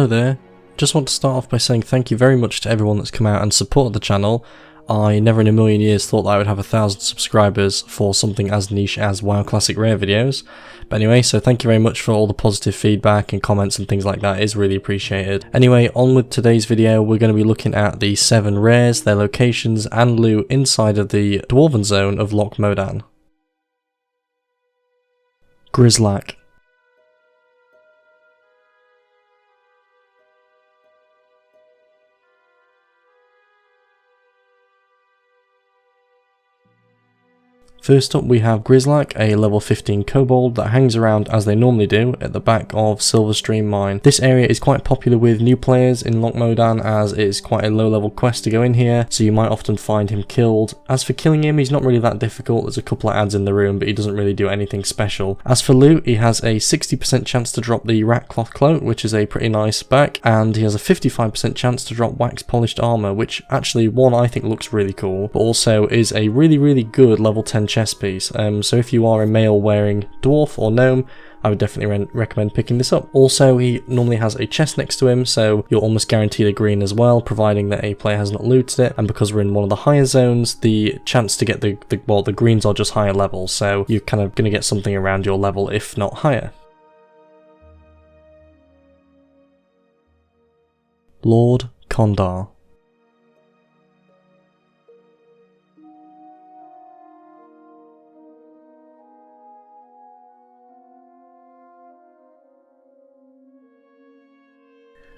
Hello there, just want to start off by saying thank you very much to everyone that's come out and supported the channel. I never in a million years thought that I would have 1,000 subscribers for something as niche as WoW Classic Rare videos. But anyway, so thank you very much for all the positive feedback and comments and things like that, it is really appreciated. Anyway, on with today's video, we're going to be looking at the 7 rares, their locations and loot inside of the Dwarven Zone of Loch Modan. Grizzlack. First up we have Grizzlack, a level 15 kobold that hangs around as they normally do at the back of Silverstream Mine. This area is quite popular with new players in Loch Modan as it is quite a low level quest to go in here, so you might often find him killed. As for killing him, he's not really that difficult, there's a couple of ads in the room but he doesn't really do anything special. As for loot, he has a 60% chance to drop the rat cloth cloak, which is a pretty nice spec, and he has a 55% chance to drop wax polished armor, which actually one I think looks really cool, but also is a really good level 10 chest piece, so if you are a male wearing dwarf or gnome, I would definitely recommend picking this up. Also, he normally has a chest next to him, so you're almost guaranteed a green as well, providing that a player has not looted it, and because we're in one of the higher zones, the chance to get the greens are just higher levels, so you're kind of going to get something around your level, if not higher. Lord Condar.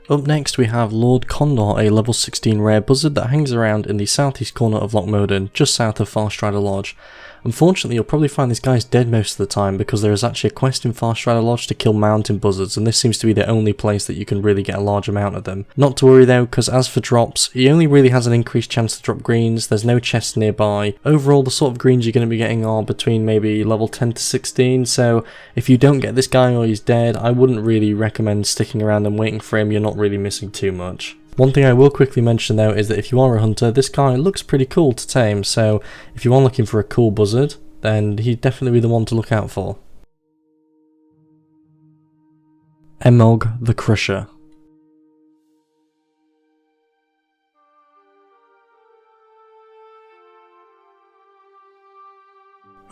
Up next we have Lord Condar, a level 16 rare buzzard that hangs around in the southeast corner of Loch Modan, just south of Farstrider Lodge. Unfortunately, you'll probably find this guy's dead most of the time because there is actually a quest in Farstrider Lodge to kill mountain buzzards, and this seems to be the only place that you can really get a large amount of them. Not to worry though, because as for drops, he only really has an increased chance to drop greens, there's no chests nearby. Overall, the sort of greens you're going to be getting are between maybe level 10 to 16, so if you don't get this guy or he's dead, I wouldn't really recommend sticking around and waiting for him, you're not really missing too much. One thing I will quickly mention though is that if you are a hunter, this guy looks pretty cool to tame, so if you are looking for a cool buzzard, then he'd definitely be the one to look out for. Emog the Crusher.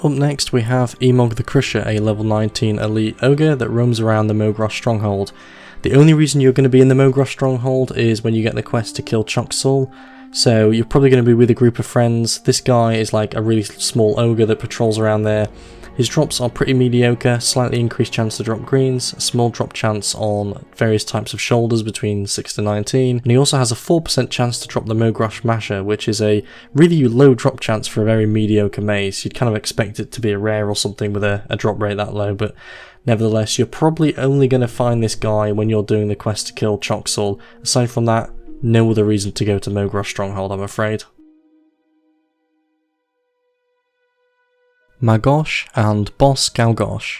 Up next we have Emog the Crusher, a level 19 elite ogre that roams around the Mogrosh stronghold. The only reason you're going to be in the Mogrosh stronghold is when you get the quest to kill Choxul, so you're probably going to be with a group of friends. This guy is like a really small ogre that patrols around there. His drops are pretty mediocre, slightly increased chance to drop greens, a small drop chance on various types of shoulders between 6 to 19, and he also has a 4% chance to drop the Mogrosh Masher, which is a really low drop chance for a very mediocre mace. You'd kind of expect it to be a rare or something with a drop rate that low, but nevertheless, you're probably only going to find this guy when you're doing the quest to kill Choxul. Aside from that, no other reason to go to Mogrosh Stronghold, I'm afraid. Magosh and Boss Galgosh.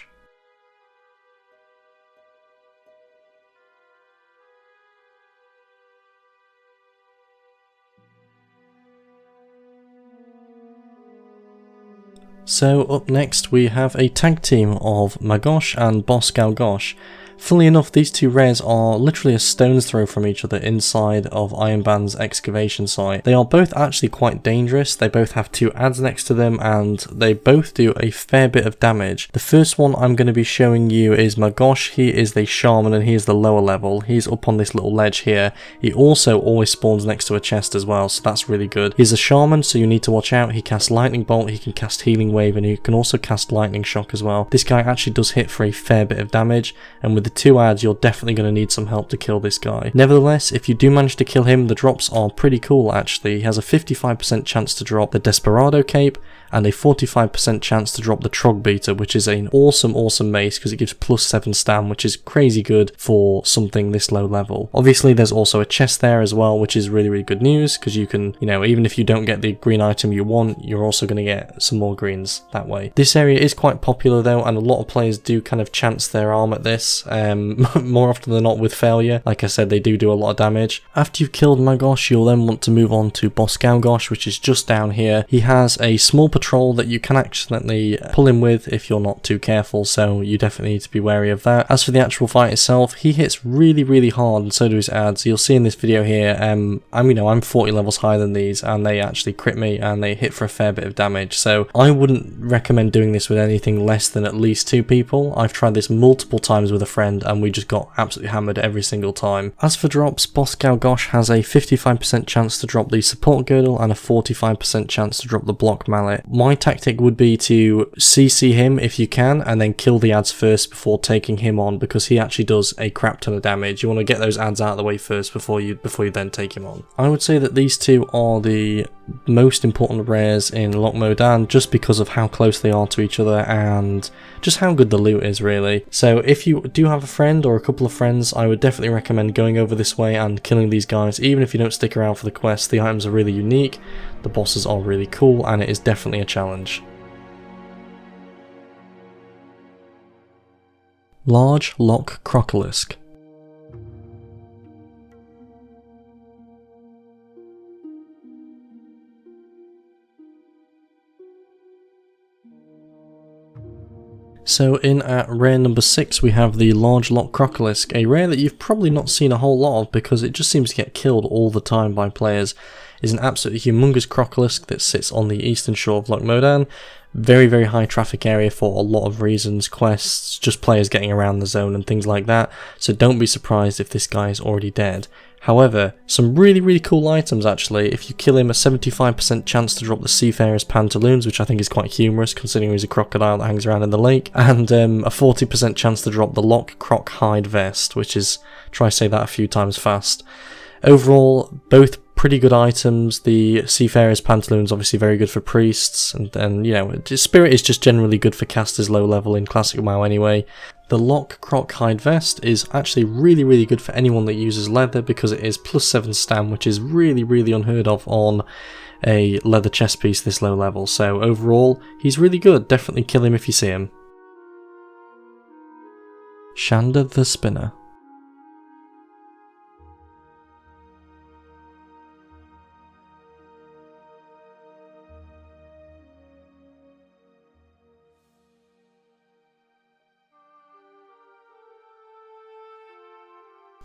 So up next we have a tag team of Magosh and Boss Galgosh. Funnily enough, these two rares are literally a stone's throw from each other inside of Ironband's excavation site. They are both actually quite dangerous, they both have 2 ads next to them and they both do a fair bit of damage. The first one I'm going to be showing you is Magosh. He is the shaman and he is the lower level. He's up on this little ledge here. He also always spawns next to a chest as well, so that's really good. He's a shaman, so you need to watch out. He casts lightning bolt, he can cast healing wave, and he can also cast lightning shock as well. This guy actually does hit for a fair bit of damage, and with the 2 ads you're definitely going to need some help to kill this guy. Nevertheless, if you do manage to kill him, the drops are pretty cool actually. He has a 55% chance to drop the Desperado cape and a 45% chance to drop the Trog Beater, which is an awesome mace because it gives +7 stam, which is crazy good for something this low level. Obviously there's also a chest there as well, which is really good news because you can, even if you don't get the green item you want, you're also going to get some more greens that way. This area is quite popular though, and a lot of players do kind of chance their arm at this, more often than not with failure. Like I said, they do a lot of damage. After you've killed Magosh, you'll then want to move on to Boss Galgosh, which is just down here. He has a small patrol that you can accidentally pull him with if you're not too careful, so you definitely need to be wary of that. As for the actual fight itself, he hits really hard, and so do his adds. You'll see in this video here, I'm 40 levels higher than these, and they actually crit me and they hit for a fair bit of damage, so I wouldn't recommend doing this with anything less than at least 2 people. I've tried this multiple times with a friend and we just got absolutely hammered every single time. As for drops, Boss Galgosh has a 55% chance to drop the support girdle and a 45% chance to drop the block mallet. My tactic would be to CC him if you can and then kill the adds first before taking him on, because he actually does a crap ton of damage. You want to get those adds out of the way first before you then take him on. I would say that these two are the most important rares in Loch Modan, just because of how close they are to each other and just how good the loot is, really. So if you do have a friend or a couple of friends, I would definitely recommend going over this way and killing these guys. Even if you don't stick around for the quest, the items are really unique, the bosses are really cool, and it is definitely a challenge. Large Loch Crocolisk. So in at rare number 6 we have the Large Loch Crocolisk, a rare that you've probably not seen a whole lot of because it just seems to get killed all the time by players. It's an absolutely humongous crocolisk that sits on the eastern shore of Loch Modan. Very high traffic area for a lot of reasons, quests, just players getting around the zone and things like that, so don't be surprised if this guy is already dead. However, some really cool items actually. If you kill him, a 75% chance to drop the Seafarer's Pantaloons, which I think is quite humorous considering he's a crocodile that hangs around in the lake, and a 40% chance to drop the Loch Croc Hide Vest, which is, try to say that a few times fast. Overall, both pretty good items. The Seafarer's Pantaloons obviously very good for priests, and then, you know, Spirit is just generally good for casters low level in classic WoW anyway. The Loch Croc Hide Vest is actually really good for anyone that uses leather, because it is +7 stam, which is really unheard of on a leather chest piece this low level. So overall, he's really good. Definitely kill him if you see him. Shanda the Spinner.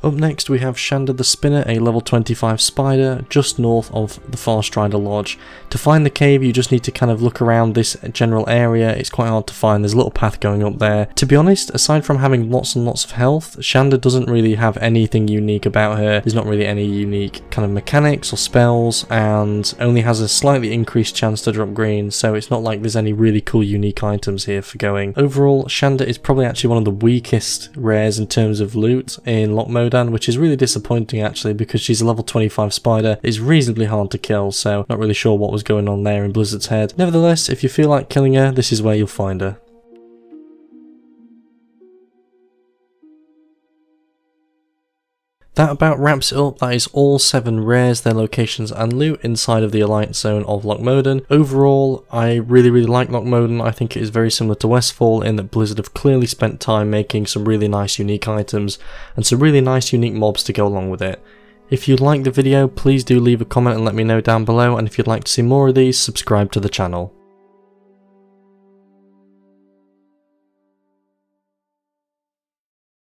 Up next we have Shanda the Spinner, a level 25 spider just north of the Farstrider Lodge. To find the cave you just need to kind of look around this general area. It's quite hard to find, there's a little path going up there. To be honest, aside from having lots and lots of health, Shanda doesn't really have anything unique about her. There's not really any unique kind of mechanics or spells, and only has a slightly increased chance to drop green, so it's not like there's any really cool unique items here for going. Overall, Shanda is probably actually one of the weakest rares in terms of loot in Loch Modan, which is really disappointing actually, because she's a level 25 spider. It's reasonably hard to kill, so not really sure what was going on there in Blizzard's head. Nevertheless, if you feel like killing her, this is where you'll find her. That about wraps it up. That is all 7 rares, their locations and loot inside of the Alliance Zone of Loch Modan. Overall, I really like Loch Modan. I think it is very similar to Westfall in that Blizzard have clearly spent time making some really nice unique items and some really nice unique mobs to go along with it. If you liked the video, please do leave a comment and let me know down below, and if you'd like to see more of these, subscribe to the channel.